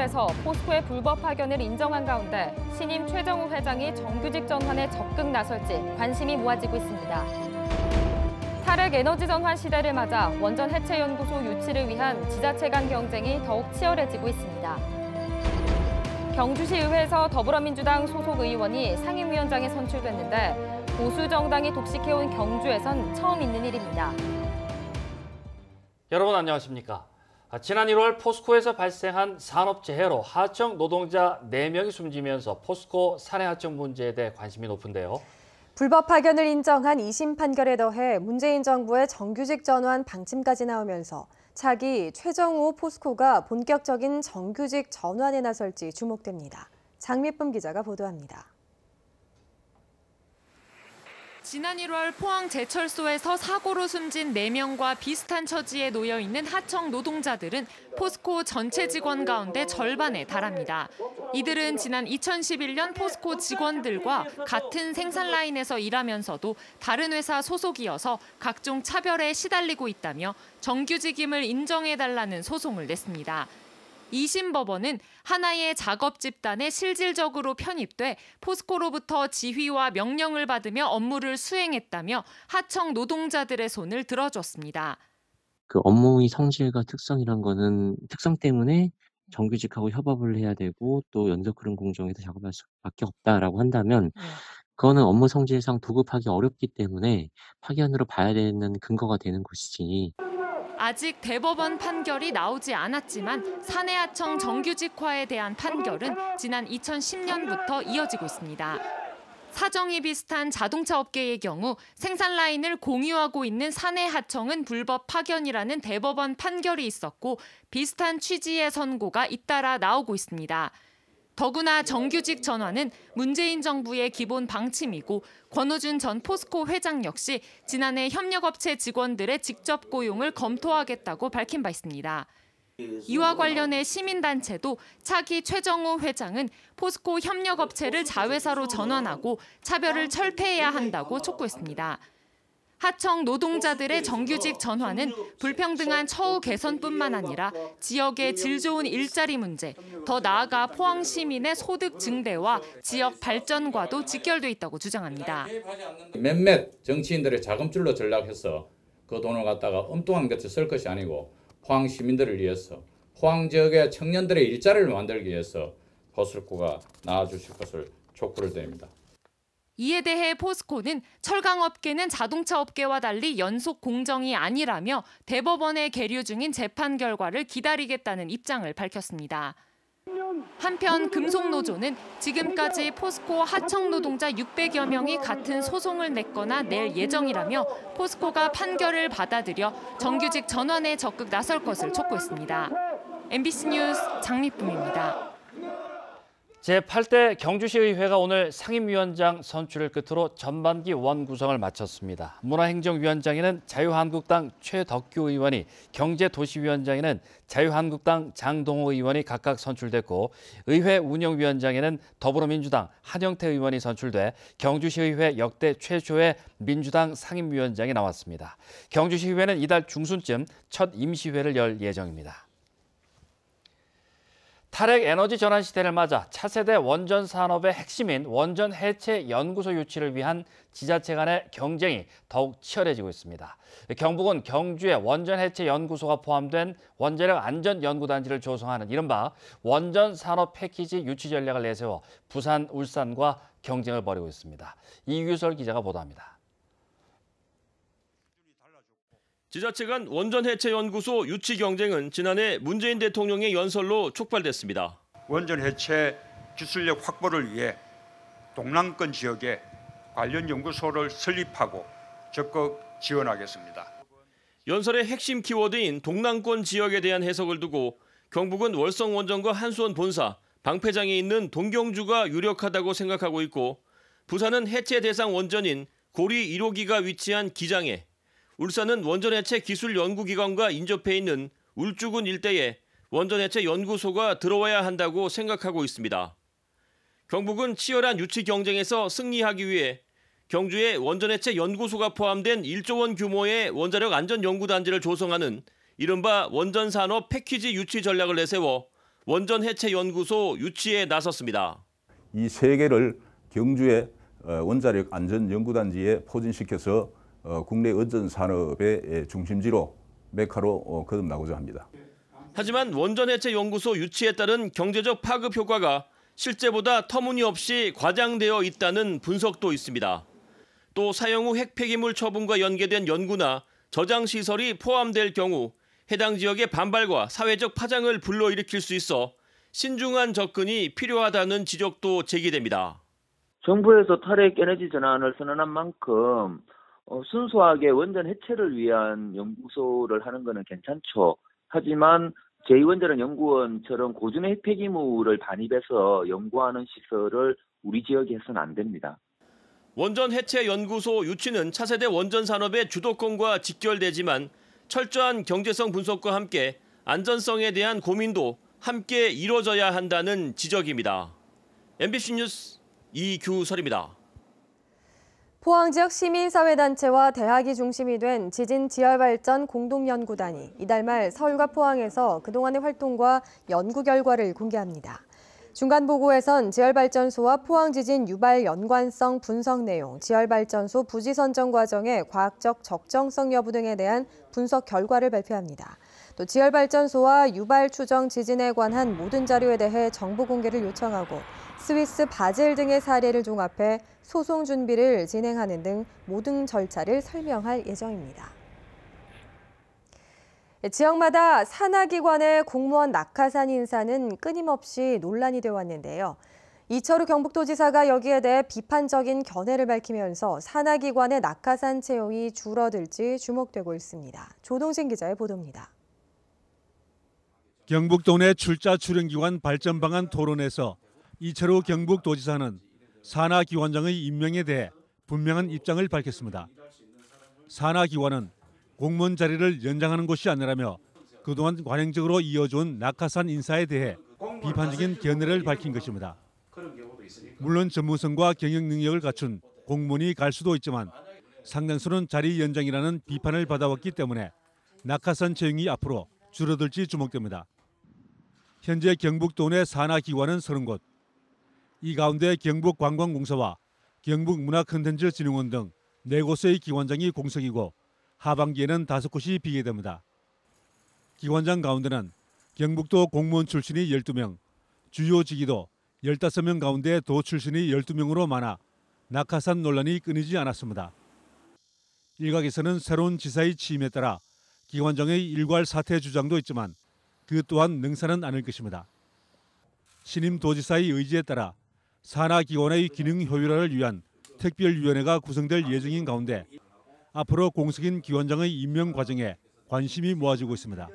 포스코에서 포스코의 불법 파견을 인정한 가운데 신임 최정우 회장이 정규직 전환에 적극 나설지 관심이 모아지고 있습니다. 탈핵 에너지 전환 시대를 맞아 원전 해체 연구소 유치를 위한 지자체 간 경쟁이 더욱 치열해지고 있습니다. 경주시의회에서 더불어민주당 소속 의원이 상임위원장에 선출됐는데 보수 정당이 독식해온 경주에선 처음 있는 일입니다. 여러분 안녕하십니까? 지난 1월 포스코에서 발생한 산업재해로 하청 노동자 4명이 숨지면서 포스코 사내 하청 문제에 대해 관심이 높은데요. 불법 파견을 인정한 2심 판결에 더해 문재인 정부의 정규직 전환 방침까지 나오면서 차기 최정우 포스코가 본격적인 정규직 전환에 나설지 주목됩니다. 장미쁨 기자가 보도합니다. 지난 1월 포항 제철소에서 사고로 숨진 4명과 비슷한 처지에 놓여 있는 하청 노동자들은 포스코 전체 직원 가운데 절반에 달합니다. 이들은 지난 2011년 포스코 직원들과 같은 생산 라인에서 일하면서도 다른 회사 소속이어서 각종 차별에 시달리고 있다며 정규직임을 인정해달라는 소송을 냈습니다. 2심 법원은 하나의 작업 집단에 실질적으로 편입돼 포스코로부터 지휘와 명령을 받으며 업무를 수행했다며 하청 노동자들의 손을 들어줬습니다. 그 업무의 성질과 특성이란 거는 특성 때문에 정규직하고 협업을 해야 되고 또 연속 흐름 공정에서 작업할 수밖에 없다라고 한다면 그거는 업무 성질상 도급하기 어렵기 때문에 파견으로 봐야 되는 근거가 되는 것이지. 아직 대법원 판결이 나오지 않았지만 사내하청 정규직화에 대한 판결은 지난 2010년부터 이어지고 있습니다. 사정이 비슷한 자동차 업계의 경우 생산 라인을 공유하고 있는 사내하청은 불법 파견이라는 대법원 판결이 있었고 비슷한 취지의 선고가 잇따라 나오고 있습니다. 더구나 정규직 전환은 문재인 정부의 기본 방침이고 권오준 전 포스코 회장 역시 지난해 협력업체 직원들의 직접 고용을 검토하겠다고 밝힌 바 있습니다. 이와 관련해 시민단체도 차기 최정우 회장은 포스코 협력업체를 자회사로 전환하고 차별을 철폐해야 한다고 촉구했습니다. 하청 노동자들의 정규직 전환은 불평등한 처우 개선뿐만 아니라 지역의 질 좋은 일자리 문제, 더 나아가 포항 시민의 소득 증대와 지역 발전과도 직결돼 있다고 주장합니다. 몇몇 정치인들의 자금줄로 전락해서 그 돈을 갖다가 엉뚱한 것에 쓸 것이 아니고 포항 시민들을 위해서 포항 지역의 청년들의 일자리를 만들기 위해서 포스코가 나와주실 것을 촉구를 드립니다. 이에 대해 포스코는 철강업계는 자동차 업계와 달리 연속 공정이 아니라며 대법원에 계류 중인 재판 결과를 기다리겠다는 입장을 밝혔습니다. 한편 금속노조는 지금까지 포스코 하청 노동자 600여 명이 같은 소송을 냈거나 낼 예정이라며 포스코가 판결을 받아들여 정규직 전환에 적극 나설 것을 촉구했습니다. MBC 뉴스 장미쁨입니다. 제8대 경주시의회가 오늘 상임위원장 선출을 끝으로 전반기 원구성을 마쳤습니다. 문화행정위원장에는 자유한국당 최덕규 의원이, 경제도시위원장에는 자유한국당 장동호 의원이 각각 선출됐고 의회 운영위원장에는 더불어민주당 한영태 의원이 선출돼 경주시의회 역대 최초의 민주당 상임위원장이 나왔습니다. 경주시의회는 이달 중순쯤 첫 임시회를 열 예정입니다. 탈핵 에너지 전환 시대를 맞아 차세대 원전 산업의 핵심인 원전 해체 연구소 유치를 위한 지자체 간의 경쟁이 더욱 치열해지고 있습니다. 경북은 경주에 원전 해체 연구소가 포함된 원자력 안전 연구단지를 조성하는 이른바 원전 산업 패키지 유치 전략을 내세워 부산, 울산과 경쟁을 벌이고 있습니다. 이규설 기자가 보도합니다. 지자체 간 원전 해체 연구소 유치 경쟁은 지난해 문재인 대통령의 연설로 촉발됐습니다. 원전 해체 기술력 확보를 위해 동남권 지역에 관련 연구소를 설립하고 적극 지원하겠습니다. 연설의 핵심 키워드인 동남권 지역에 대한 해석을 두고 경북은 월성원전과 한수원 본사, 방패장에 있는 동경주가 유력하다고 생각하고 있고 부산은 해체 대상 원전인 고리 1호기가 위치한 기장에, 울산은 원전 해체 기술 연구기관과 인접해 있는 울주군 일대에 원전 해체 연구소가 들어와야 한다고 생각하고 있습니다. 경북은 치열한 유치 경쟁에서 승리하기 위해 경주에 원전 해체 연구소가 포함된 1조 원 규모의 원자력 안전 연구단지를 조성하는 이른바 원전 산업 패키지 유치 전략을 내세워 원전 해체 연구소 유치에 나섰습니다. 이 세 개를 경주의 원자력 안전 연구단지에 포진시켜서 국내 원전 산업의 중심지로 메카로 거듭나고자 합니다. 하지만 원전 해체 연구소 유치에 따른 경제적 파급 효과가 실제보다 터무니없이 과장되어 있다는 분석도 있습니다. 또 사용 후 핵폐기물 처분과 연계된 연구나 저장 시설이 포함될 경우 해당 지역의 반발과 사회적 파장을 불러일으킬 수 있어 신중한 접근이 필요하다는 지적도 제기됩니다. 정부에서 탈핵 에너지 전환을 선언한 만큼 순수하게 원전 해체를 위한 연구소를 하는 것은 괜찮죠. 하지만 제2원자력연구원처럼 고준의 핵폐기물을 반입해서 연구하는 시설을 우리 지역에 해서는 안 됩니다. 원전 해체 연구소 유치는 차세대 원전 산업의 주도권과 직결되지만 철저한 경제성 분석과 함께 안전성에 대한 고민도 함께 이뤄져야 한다는 지적입니다. MBC 뉴스 이규설입니다. 포항 지역 시민사회단체와 대학이 중심이 된 지진 지열발전 공동연구단이 이달 말 서울과 포항에서 그동안의 활동과 연구 결과를 공개합니다. 중간 보고에선 지열발전소와 포항 지진 유발 연관성 분석 내용, 지열발전소 부지 선정 과정의 과학적 적정성 여부 등에 대한 분석 결과를 발표합니다. 또 지열발전소와 유발 추정 지진에 관한 모든 자료에 대해 정보 공개를 요청하고 스위스 바젤 등의 사례를 종합해 소송 준비를 진행하는 등 모든 절차를 설명할 예정입니다. 지역마다 산하기관의 공무원 낙하산 인사는 끊임없이 논란이 되어 왔는데요. 이철우 경북도지사가 여기에 대해 비판적인 견해를 밝히면서 산하기관의 낙하산 채용이 줄어들지 주목되고 있습니다. 조동진 기자의 보도입니다. 경북도 내 출자 출연기관 발전 방안 토론에서 이철우 경북도지사는 산하기관장의 임명에 대해 분명한 입장을 밝혔습니다. 산하기관은 공무원 자리를 연장하는 것이 아니라며 그동안 관행적으로 이어져온 낙하산 인사에 대해 비판적인 견해를 밝힌 것입니다. 물론 전문성과 경영 능력을 갖춘 공무원이 갈 수도 있지만 상당수는 자리 연장이라는 비판을 받아왔기 때문에 낙하산 채용이 앞으로 줄어들지 주목됩니다. 현재 경북도 내 산하기관은 30곳, 이 가운데 경북관광공사와 경북문화컨텐츠진흥원 등 4곳의 기관장이 공석이고 하반기에는 5곳이 비게 됩니다. 기관장 가운데는 경북도 공무원 출신이 12명, 주요 직위도 15명 가운데 도 출신이 12명으로 많아 낙하산 논란이 끊이지 않았습니다. 일각에서는 새로운 지사의 취임에 따라 기관장의 일괄 사퇴 주장도 있지만 그 또한 능사는 않을 것입니다. 신임 도지사의 의지에 따라 산하기관의 기능 효율화를 위한 특별위원회가 구성될 예정인 가운데 앞으로 공석인 기관장의 임명 과정에 관심이 모아지고 있습니다.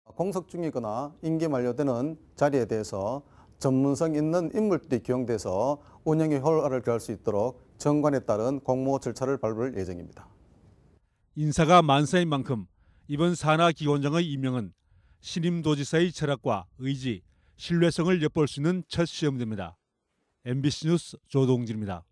공석 중이거나 임기 만료되는 자리에 대해서 전문성 있는 인물들이 기용돼서 운영의 효율화를 기할 수 있도록 정관에 따른 공모 절차를 밟을 예정입니다. 인사가 만사인 만큼 이번 산하기관장의 임명은 신임 도지사의 철학과 의지, 신뢰성을 엿볼 수 있는 첫 시험입니다. MBC 뉴스 조동진입니다.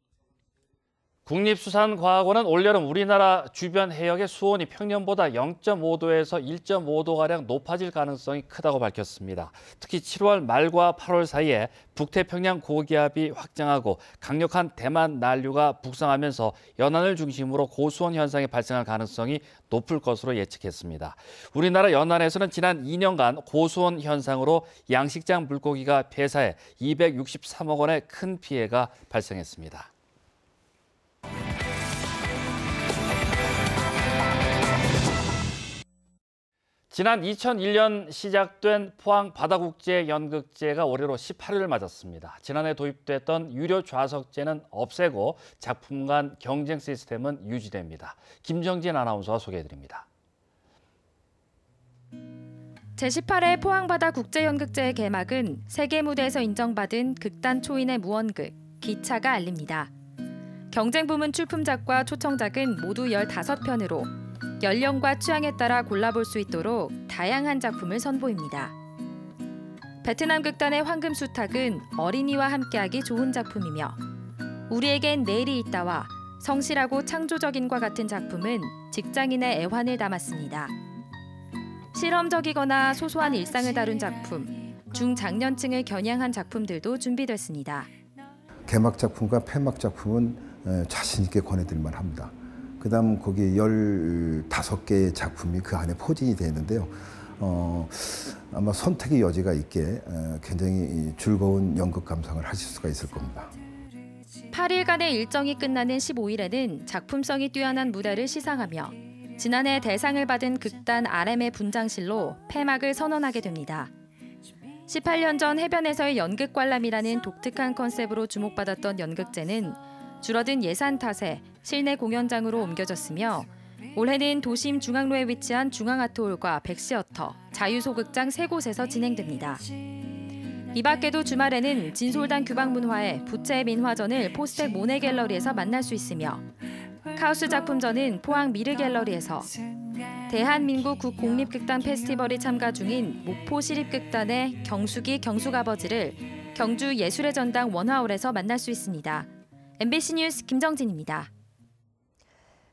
국립수산과학원은 올여름 우리나라 주변 해역의 수온이 평년보다 0.5도에서 1.5도가량 높아질 가능성이 크다고 밝혔습니다. 특히 7월 말과 8월 사이에 북태평양 고기압이 확장하고 강력한 대만 난류가 북상하면서 연안을 중심으로 고수온 현상이 발생할 가능성이 높을 것으로 예측했습니다. 우리나라 연안에서는 지난 2년간 고수온 현상으로 양식장 물고기가 폐사해 263억 원의 큰 피해가 발생했습니다. 지난 2001년 시작된 포항 바다국제연극제가 올해로 18회를 맞았습니다. 지난해 도입됐던 유료 좌석제는 없애고 작품 간 경쟁 시스템은 유지됩니다. 김정진 아나운서가 소개해드립니다. 제18회 포항바다국제연극제의 개막은 세계 무대에서 인정받은 극단 초인의 무언극, 기차가 알립니다. 경쟁 부문 출품작과 초청작은 모두 15편으로 연령과 취향에 따라 골라볼 수 있도록 다양한 작품을 선보입니다. 베트남 극단의 황금수탉은 어린이와 함께하기 좋은 작품이며 우리에겐 내일이 있다와 성실하고 창조적인과 같은 작품은 직장인의 애환을 담았습니다. 실험적이거나 소소한 일상을 다룬 작품, 중장년층을 겨냥한 작품들도 준비됐습니다. 개막 작품과 폐막 작품은 자신 있게 권해드릴만 합니다. 그다음 거기 15개의 작품이 그 안에 포진이 되어 있는데요. 아마 선택의 여지가 있게 굉장히 즐거운 연극 감상을 하실 수가 있을 겁니다. 8일간의 일정이 끝나는 15일에는 작품성이 뛰어난 무대를 시상하며 지난해 대상을 받은 극단 RM의 분장실로 폐막을 선언하게 됩니다. 18년 전 해변에서의 연극 관람이라는 독특한 컨셉으로 주목받았던 연극제는 줄어든 예산 탓에 실내 공연장으로 옮겨졌으며 올해는 도심 중앙로에 위치한 중앙아트홀과 백시어터, 자유소극장 3곳에서 진행됩니다. 이 밖에도 주말에는 진솔단 규방문화의 부채 민화전을 포스텍 모네갤러리에서 만날 수 있으며 카우스 작품전은 포항 미르갤러리에서 대한민국 국공립극단 페스티벌이 참가 중인 목포시립극단의 경숙이 경숙아버지를 경주 예술의 전당 원화홀에서 만날 수 있습니다. MBC 뉴스 김정진입니다.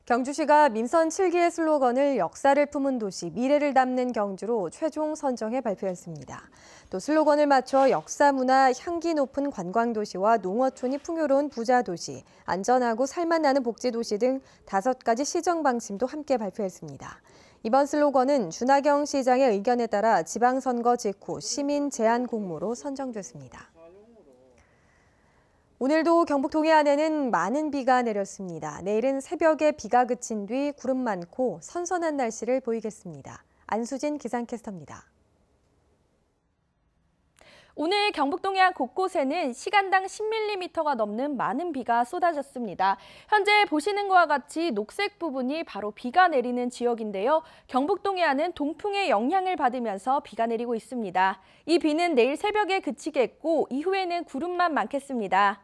경주시가 민선 7기의 슬로건을 역사를 품은 도시, 미래를 담는 경주로 최종 선정해 발표했습니다. 또 슬로건을 맞춰 역사, 문화, 향기 높은 관광도시와 농어촌이 풍요로운 부자도시, 안전하고 살맛 나는 복지도시 등 5가지 시정 방침도 함께 발표했습니다. 이번 슬로건은 준하경 시장의 의견에 따라 지방선거 직후 시민 제안 공모로 선정됐습니다. 오늘도 경북 동해안에는 많은 비가 내렸습니다. 내일은 새벽에 비가 그친 뒤 구름 많고 선선한 날씨를 보이겠습니다. 안수진 기상캐스터입니다. 오늘 경북 동해안 곳곳에는 시간당 10mm가 넘는 많은 비가 쏟아졌습니다. 현재 보시는 것과 같이 녹색 부분이 바로 비가 내리는 지역인데요. 경북 동해안은 동풍의 영향을 받으면서 비가 내리고 있습니다. 이 비는 내일 새벽에 그치겠고 이후에는 구름만 많겠습니다.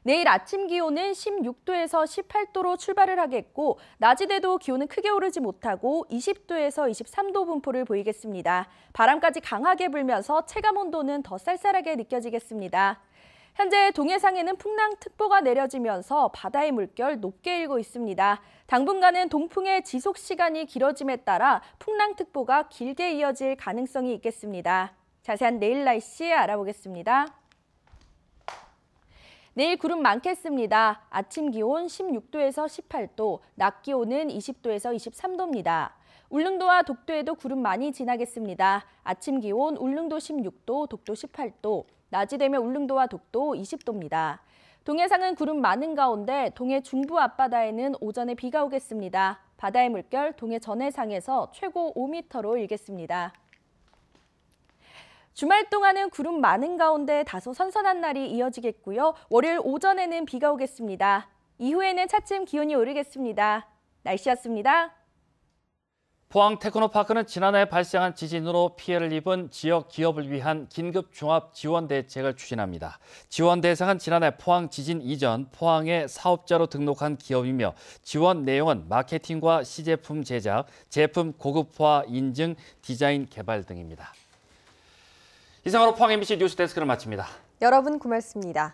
내일 아침 기온은 16도에서 18도로 출발을 하겠고 낮이 돼도 기온은 크게 오르지 못하고 20도에서 23도 분포를 보이겠습니다. 바람까지 강하게 불면서 체감온도는 더 쌀쌀하게 느껴지겠습니다. 현재 동해상에는 풍랑특보가 내려지면서 바다의 물결 높게 일고 있습니다. 당분간은 동풍의 지속 시간이 길어짐에 따라 풍랑특보가 길게 이어질 가능성이 있겠습니다. 자세한 내일 날씨 알아보겠습니다. 내일 구름 많겠습니다. 아침 기온 16도에서 18도, 낮 기온은 20도에서 23도입니다. 울릉도와 독도에도 구름 많이 지나겠습니다. 아침 기온 울릉도 16도, 독도 18도, 낮이 되면 울릉도와 독도 20도입니다. 동해상은 구름 많은 가운데 동해 중부 앞바다에는 오전에 비가 오겠습니다. 바다의 물결 동해 전해상에서 최고 5m로 일겠습니다. 주말 동안은 구름 많은 가운데 다소 선선한 날이 이어지겠고요. 월요일 오전에는 비가 오겠습니다. 이후에는 차츰 기온이 오르겠습니다. 날씨였습니다. 포항 테크노파크는 지난해 발생한 지진으로 피해를 입은 지역 기업을 위한 긴급 종합 지원 대책을 추진합니다. 지원 대상은 지난해 포항 지진 이전 포항에 사업자로 등록한 기업이며 지원 내용은 마케팅과 시제품 제작, 제품 고급화 인증, 디자인 개발 등입니다. 이상으로 포항 MBC 뉴스 데스크를 마칩니다. 여러분 고맙습니다.